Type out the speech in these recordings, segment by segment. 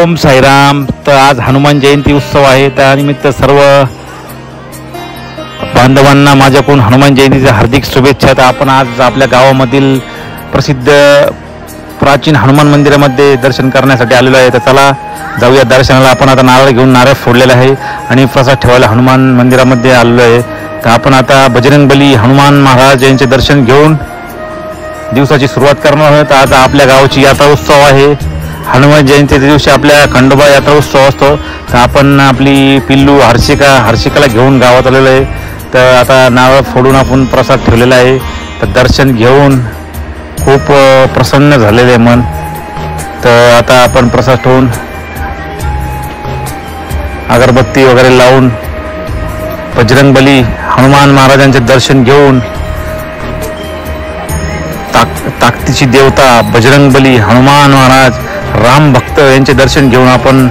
ओम साईराम. तर आज हनुमान जयंती उत्सव आहे. त्यानिमित्त सर्व बांधवांना माझ्याकडून हनुमान जयंतीच्या हार्दिक शुभेच्छा. तर आपण आज आपल्या गावामधील प्रसिद्ध प्राचीन हनुमान मंदिरामध्ये दर्शन करण्यासाठी आलेलो आहे. तर चला जाऊया दर्शनाला. आपण आता नारळ घेऊन नारळ फोडलेला आहे आणि प्रसाद ठेवायला हनुमान मंदिरामध्ये आलेलो आहे. तर आपण आता बजरंगबली हनुमान महाराज यांचे दर्शन घेऊन दिवसाची सुरुवात करणार आहोत. आज आपल्या गावाची यात्रा उत्सव आहे. हनुमान जयंतीच्या दिवशी आपल्या खंडोबा यात्रा उत्सव असतो. तर आपण आपली पिल्लू हर्षिकाला घेऊन गावात आलेलो आहे. तर आता नारळ फोडून आपण प्रसाद ठेवलेला आहे. तर दर्शन घेऊन खूप प्रसन्न झालेले आहे मन. तर आता आपण प्रसाद ठेवून अगरबत्ती वगैरे लावून बजरंगबली हनुमान महाराजांचे दर्शन घेऊन ताकदीची देवता बजरंगबली हनुमान महाराज राम भक्त यांचे दर्शन घेऊन आपण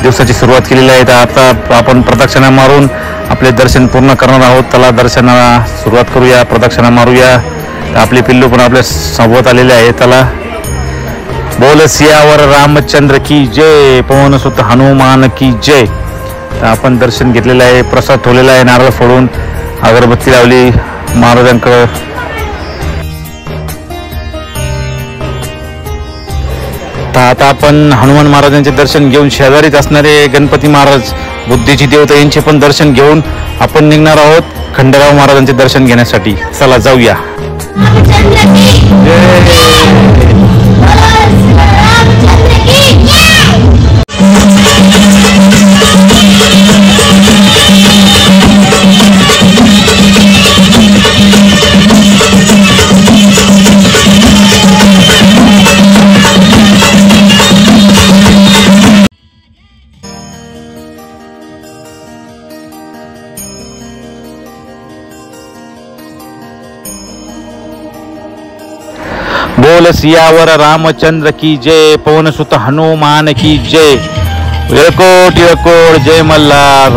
दिवसाची सुरुवात केलेली आहे. तर आता आपण प्रदक्षिणा मारून आपले दर्शन पूर्ण करणार आहोत. त्याला दर्शनाला सुरुवात करूया, प्रदक्षिणा मारूया. तर आपले पिल्लू पण आपल्या सोबत आलेले आहे. त्याला बोल सियावर रामचंद्र की जय, पवन सुत हनुमान की जय. तर आपण दर्शन घेतलेलं आहे, प्रसाद ठेवलेला आहे, नारळ फोडून अगरबत्ती लावली महाराजांकडं. आता आपण हनुमान महाराजांचे दर्शन घेऊन शेजारीच असणारे गणपती महाराज बुद्धीची देवता यांचे पण दर्शन घेऊन आपण निघणार आहोत खंडेराव महाराजांचे दर्शन घेण्यासाठी. चला जाऊया. बोल सियावर रामचंद्र की जय, पवन सुत हनुमान की जय. येळकोट येळकोट जय मल्हार.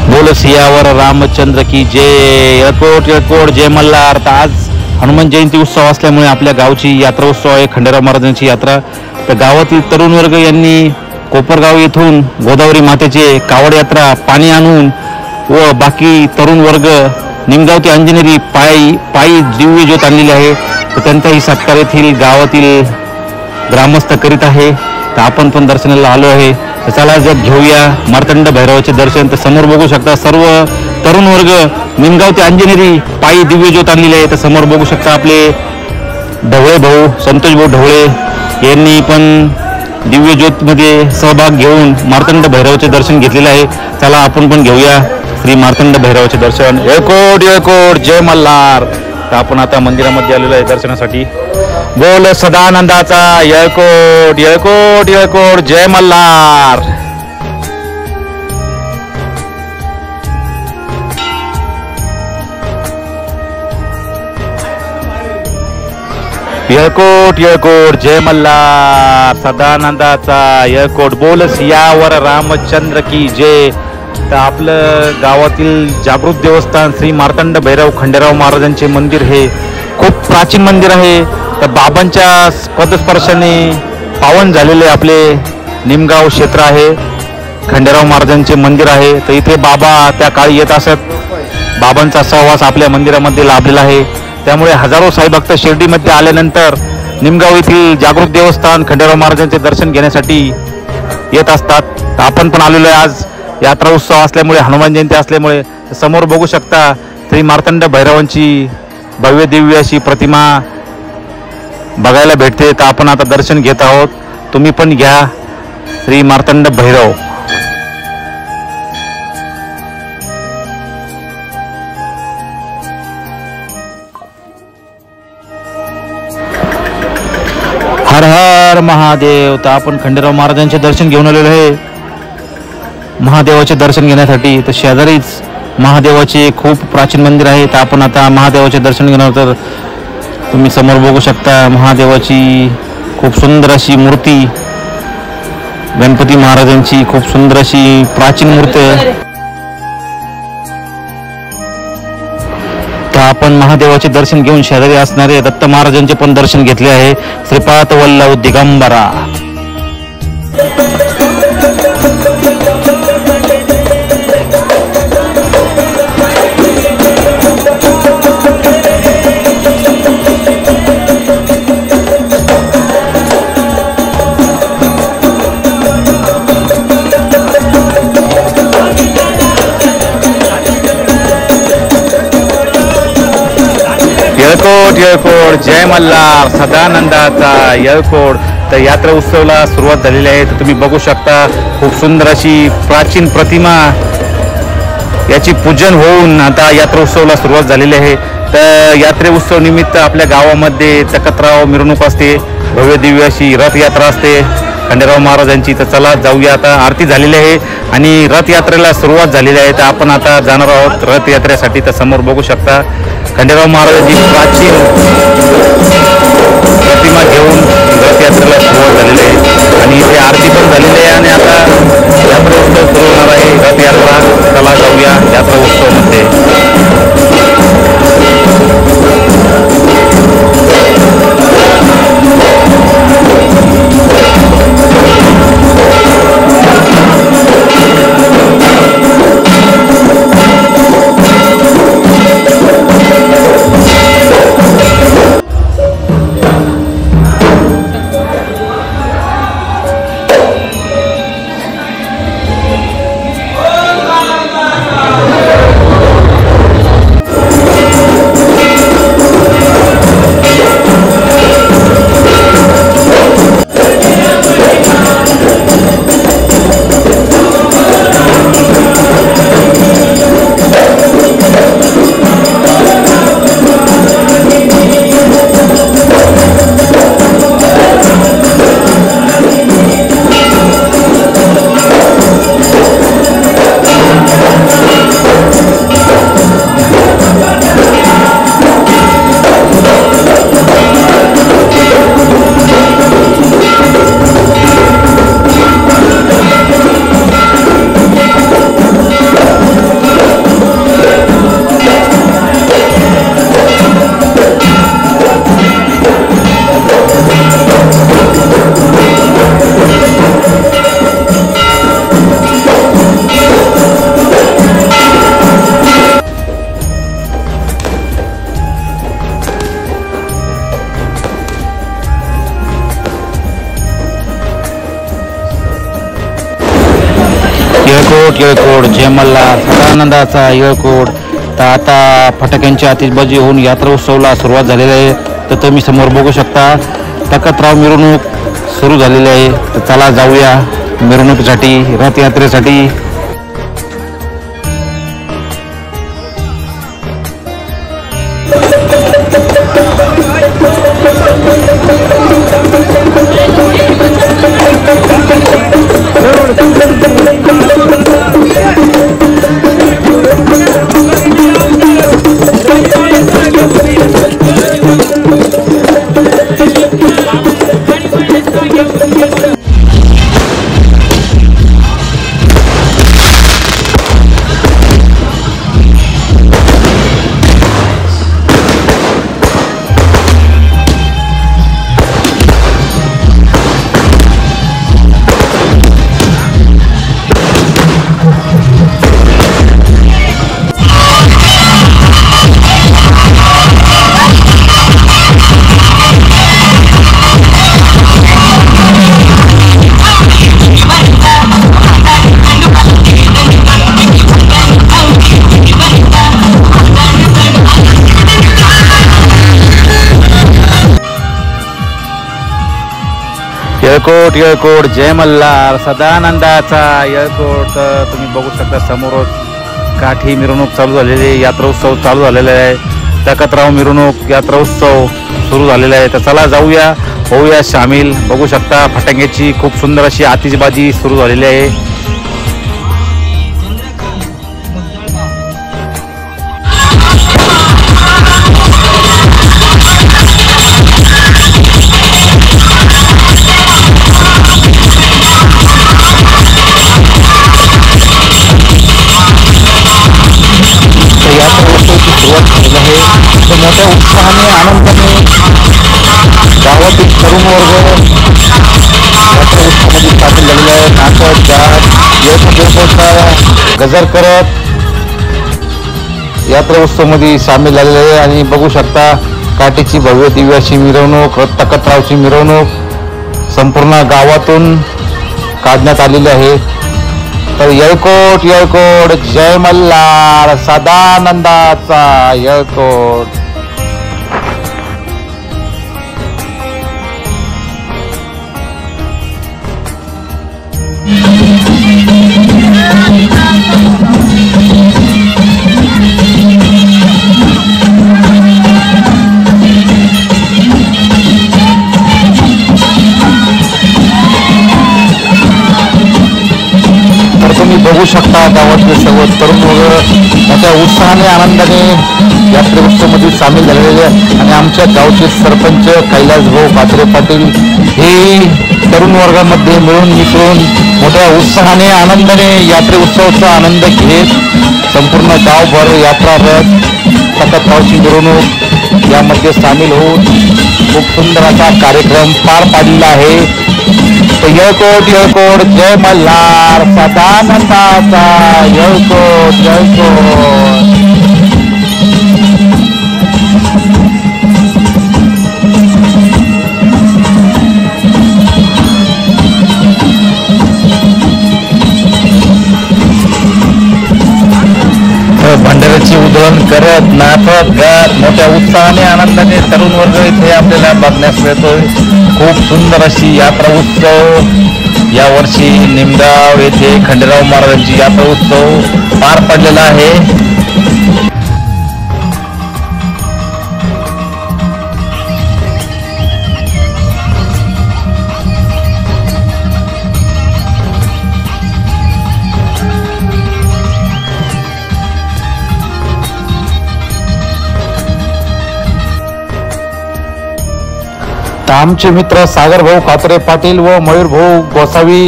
बोल सियावर रामचंद्र की जय, येळकोट येळकोट जय मल्हार. तर आज हनुमान जयंती उत्सव असल्यामुळे आपल्या गावची यात्रा उत्सव आहे, खंडेराव महाराजांची यात्रा. तर गावातील तरुण वर्ग यांनी कोपरगाव येथून गोदावरी मातेचे कावड यात्रा पाणी आणून व बाकी तरुण वर्ग निमगाव ते अंजनेरी पायी दिव्य ज्योत आणलेली आहे. तर त्यांचाही सत्कार येथील गावातील ग्रामस्थ करीत आहे. तर आपण पण दर्शनाला आलो आहे. तर चला जग घेऊया मार्तंड भैरवाचे दर्शन. तर समोर बघू शकता सर्व तरुण वर्ग निमगाव ते अंजनेरी पायी दिव्य ज्योत आणलेली आहे. तर समोर बघू शकता आपले ढवळे भाऊ संतोष भाऊ ढवळे यांनी पण दिव्य ज्योतमध्ये सहभाग घेऊन मार्तंड भैरवाचे दर्शन घेतलेले आहे. चला आपण पण घेऊया श्री मार्तंड भैरवाचे दर्शन. येळकोट येळकोट जय मल्हार. तर आपण आता मंदिरामध्ये आलेलो आहे दर्शनासाठी. बोल सदानंदाचा येळकोट येळकोट येळकोट जय मल्हार. येळकोट येळकोट जय मल्हार. सदानंदाचा येळकोट. बोल सियावर रामचंद्र की जय. तर आपलं गावातील जागृत देवस्थान श्री मार्तंड भैरव खंडेराव महाराजांचे मंदिर हे खूप प्राचीन मंदिर आहे. तर बाबांच्या पदस्पर्शाने पावन झालेले आपले निमगाव क्षेत्र आहे. खंडेराव महाराजांचे मंदिर आहे. तर इथे बाबा त्या काळी येत असत. बाबांचा सहवास आपल्या मंदिरामध्ये लाभलेला आहे. त्यामुळे हजारो साईभक्त शिर्डीमध्ये आल्यानंतर निमगाव येथील जागृत देवस्थान खंडेराव महाराजांचे दर्शन घेण्यासाठी येत असतात. तर आपण पण आलेलो आहे आज यात्रा उत्सव असल्यामुळे, हनुमान जयंती असल्यामुळे. समोर बघू शकता श्री मार्तंड भैरवांची भव्य दिव्य अशी प्रतिमा बघायला भेटते. तर आपण आता दर्शन घेत आहोत. तुम्ही पण घ्या श्री मार्तंड भैरव. हर हर महादेव. तर आपण खंडेराव महाराजांचे दर्शन घेऊन आलेलो आहे महादेवाचे दर्शन घेण्यासाठी. तर शेजारीच महादेवाचे खूप प्राचीन मंदिर आहे. तर आपण आता महादेवाचे दर्शन घेणार. तर तुम्ही समोर बघू शकता महादेवाची खूप सुंदर अशी मूर्ती, गणपती महाराजांची खूप सुंदर अशी प्राचीन मूर्ती आहे. आपण महादेवाचे दर्शन घेऊन शेजारी असणारे दत्त महाराजांचे पण दर्शन घेतले आहे. श्रीपाद वल्लभ दिगंबरा. येळकोट येळकोट जय मल्हार सदानंदाचा येळकोट. तर यात्रा उत्सवाला सुरुवात झालेली आहे. तर तुम्ही बघू शकता खूप सुंदर अशी प्राचीन प्रतिमा याची पूजन होऊन आता यात्रा उत्सवाला सुरुवात झालेली आहे. तर यात्रे उत्सव निमित्त आपल्या गावामध्ये तकतराव मिरवणूक असते, भव्य दिव्य अशी रथयात्रा असते खंडेराव महाराजांची. तर चला जाऊया. आता आरती झालेली आहे आणि रथयात्रेला सुरुवात झालेली आहे. तर आपण आता जाणार आहोत रथयात्रेसाठी. तर समोर बघू शकता खंडेराव महाराजांची प्राचीन प्रतिमा घेऊन रथयात्रेला सुरुवात झालेली आहे आणि इथे आरती पण झालेली आहे आणि आता यात्रा उत्सव सुरू होणार आहे. रथयात्रा. चला जाऊया यात्रा उत्सवामध्ये. येळकोट येळकोट जय मल्हार सदानंदाचा येळकोट. तर आता फटाक्यांची आतिषबाजी होऊन यात्रा उत्सवाला सुरुवात झालेली आहे. तर तुम्ही समोर बघू शकता तकतराव मिरवणूक सुरू झालेली आहे. तर चला जाऊया मिरवणुकीसाठी रथयात्रेसाठी. येळकोट येळकोट जय मल्हार सदानंदाचा येळकोट. तर तुम्ही बघू शकता समोरच काठी मिरवणूक चालू झालेली, यात्रा उत्सव चालू झालेला आहे. तकतराव मिरवणूक यात्रा उत्सव सुरू झालेला आहे. तर चला जाऊया, होऊया सामील. बघू शकता फटाक्याची खूप सुंदर अशी आतिषबाजी सुरू झालेली आहे. यात्रा उत्सवाची सुरुवात झालेली आहे. मोठ्या उत्साहाने आनंदाने गावातील तरुण वर्ग यात्रा उत्सवामध्ये सामील झालेला आहे. नाचत गात गजर करत यात्रा उत्सवामध्ये सामील झालेले आहे. आणि बघू शकता काठीची भव्य दिव्य अशी मिरवणूक, तखतरावची मिरवणूक संपूर्ण गावातून काढण्यात आलेली आहे. तर येळकोट येळकोट जय मल्हार सदानंदाचा येळकोट. बघू शकता गावातले सर्व तरुण वर्ग मोठ्या उत्साहाने आनंदाने यात्रे उत्सवामध्ये सामील झालेले आणि आमच्या गावचे सरपंच कैलास भाऊ कात्रे पाटील हे तरुण वर्गामध्ये मिळून मिसळून मोठ्या उत्साहाने आनंदाने यात्रे उत्सवाचा आनंद घेत संपूर्ण गावभर यात्रा रथ तखतरावची मिरवणूक यामध्ये सामील होऊन खूप सुंदर असा कार्यक्रम पार पाडलेला आहे. येळकोट येळकोट जय मल्हार सदानंदाचा येळकोट येळकोट. भंडाऱ्याची उधळण करत नाचत गात मोठ्या उत्साहाने आनंदाने तरुण वर्ग इथे आपल्याला बघण्यास मिळतोय. खूप सुंदर अशी यात्रा उत्सव यावर्षी निमगाव येथे खंडेराव महाराजांची यात्रा उत्सव पार पडलेला आहे. आमचे मित्र सागर भाऊ कात्रे पाटील व मयूर भाऊ गोसावी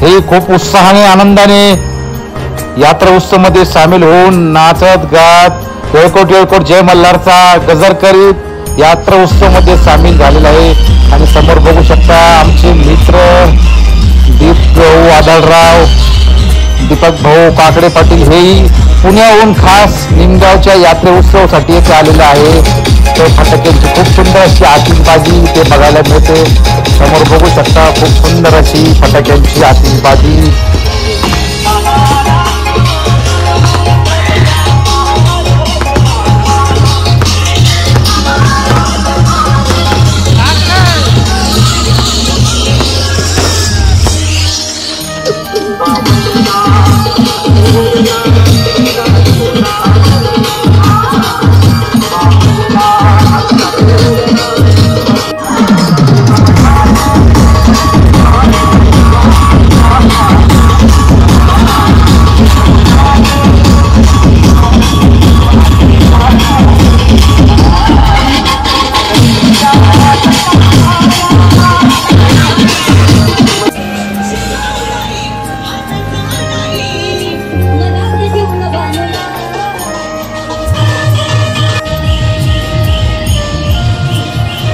हे खूप उत्साहाने आनंदाने यात्रा उत्सव मध्ये सामील होऊन नाचत गात येळकोट येळकोट जय मल्हारचा गजर करीत यात्रा उत्सव मध्ये सामील झालेला आहे. आणि समोर बघू शकता आमचे मित्र दीप भाऊ आदळराव, दीपक भाऊ काकडे पाटील हेही पुण्याहून खास निमगावच्या यात्रे उत्सवासाठी येथे आलेले आहे. तर फटाक्यांची खूप सुंदर अशी आतिषबाजी ते बघायला मिळते. समोर बघू शकता खूप सुंदर अशी फटाक्यांची आतिषबाजी.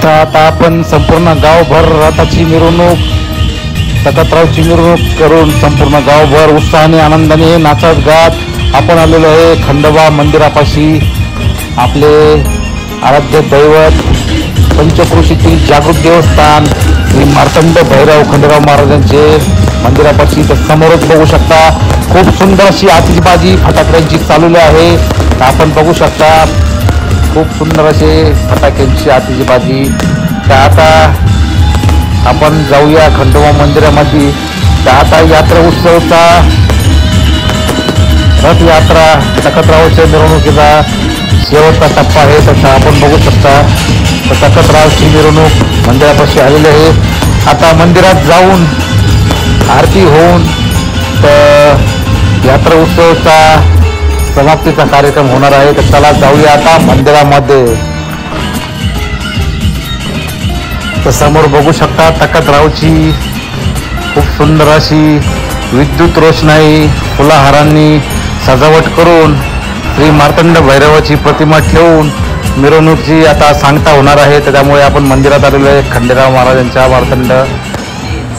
आता आपण संपूर्ण गावभर रथाची मिरवणूक तखतरावची मिरवणूक करून संपूर्ण गावभर उत्साहाने आनंदाने नाचत गात आपण आलेलो आहे खंडोबा मंदिरापाशी. आपले आराध्य दैवत पंचक्रोशीतील जागृत देवस्थान श्री मार्तंड भैरव खंडेराव महाराजांचे मंदिरापाशी. तर समोरच बघू शकता खूप सुंदर अशी आतिषबाजी फटाक्यांची चालवली आहे. तर आपण बघू शकता खूप सुंदर असे फटाक्यांची आतिषबाजी. तर आता आपण जाऊया खंडोबा मंदिरामध्ये. तर आता यात्रा उत्सवचा रथयात्रा तखतरावच्या मिरवणुकीचा शेवटचा टप्पा आहे. तसा आपण बघू शकता तर तखतरावची मिरवणूक मंदिरापाशी आलेली आहे. आता मंदिरात जाऊन आरती होऊन तर यात्रा उत्सवचा समाप्तीचा कार्यक्रम होणार आहे. तर चला जाऊया आता मंदिरामध्ये. तर समोर बघू शकता तखतरावची खूप सुंदर अशी विद्युत रोषणाई फुलाहारांनी सजावट करून श्री मार्तंड भैरवाची प्रतिमा ठेवून मिरवणुकीची आता सांगता होणार आहे. त्यामुळे आपण मंदिरात आलेलो आहे, खंडेराव महाराजांच्या मार्तंड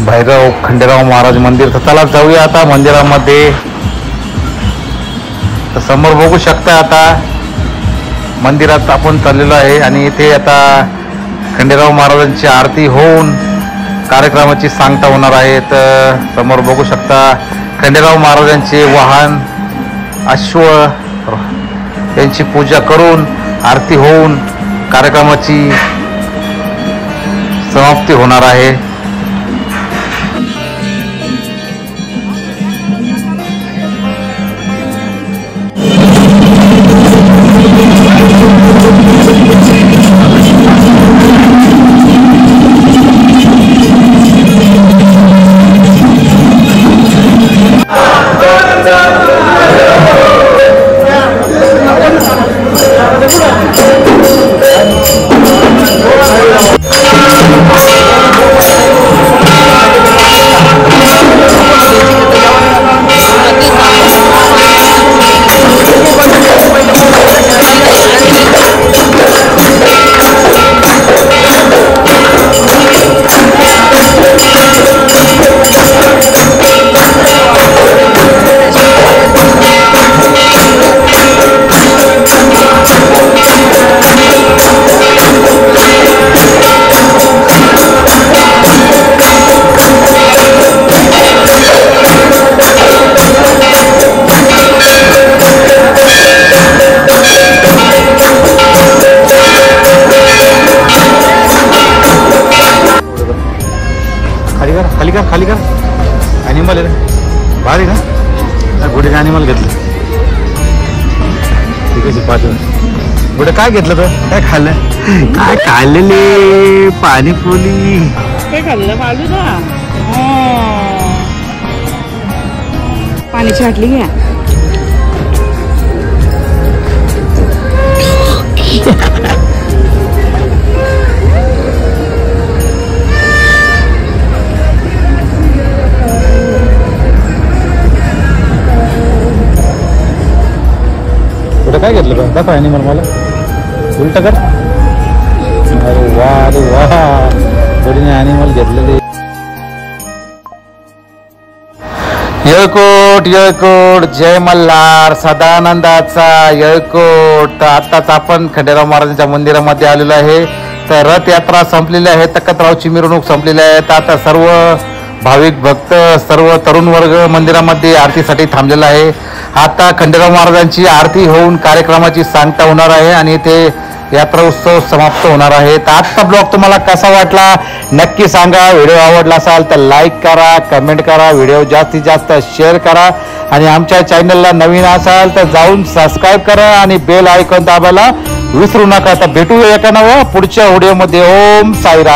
भैरव खंडेराव महाराज मंदिर. तर चला जाऊया आता मंदिरामध्ये. तर समोर बघू शकता आता मंदिरात आपण चाललेलो आहे आणि इथे आता खंडेराव महाराजांची आरती होऊन कार्यक्रमाची सांगता होणार आहे. तर समोर बघू शकता खंडेराव महाराजांचे वाहन अश्व यांची पूजा करून आरती होऊन कार्यक्रमाची समाप्ती होणार आहे. खाली कर ॲनिमल आहे ना, भारी ना. गुढीने ॲनिमल घेतलं. ठीक आहे पाच गुढे काय घेतलं तो? काय खाल्लं? काय खाल्लेले? पाणीपुरी. काय खाल्लं? फालुदा. पाण्याची बाटली घ्या. काय घेतलं का? दाखव ॲनिमल मला. उलट कर. अरे वा, अरे वा, गुढीने ॲनिमल घेतलेले. येळकोट येळकोट जय मल्हार सदानंदाचा येळकोट. तर आत्ताच आपण खंडेराव महाराजांच्या मंदिरामध्ये आलेलो आहे. तर रथयात्रा संपलेली आहे, तखतरावची मिरवणूक संपलेली आहे. तर आता सर्व भाविक भक्त सर्व तरुण वर्ग मंदिरामध्ये आरतीसाठी थांबलेला आहे. आता खंडेराव महाराजांची आरती होऊन कार्यक्रमाची सांगता होणार आहे आणि ते यात्रा उत्सव समाप्त होणार आहे. तर आजचा ब्लॉग तुम्हाला कसा वाटला नक्की सांगा. व्हिडिओ आवडला असाल तर लाईक करा, कमेंट करा, व्हिडिओ जास्तीत जास्त शेअर करा आणि आमच्या चॅनलला नवीन असाल तर जाऊन सबस्क्राईब करा आणि बेल आयकॉन दाबायला विसरू नका. तर भेटूया एका नव्या पुढच्या व्हिडिओमध्ये. ओम साईराम.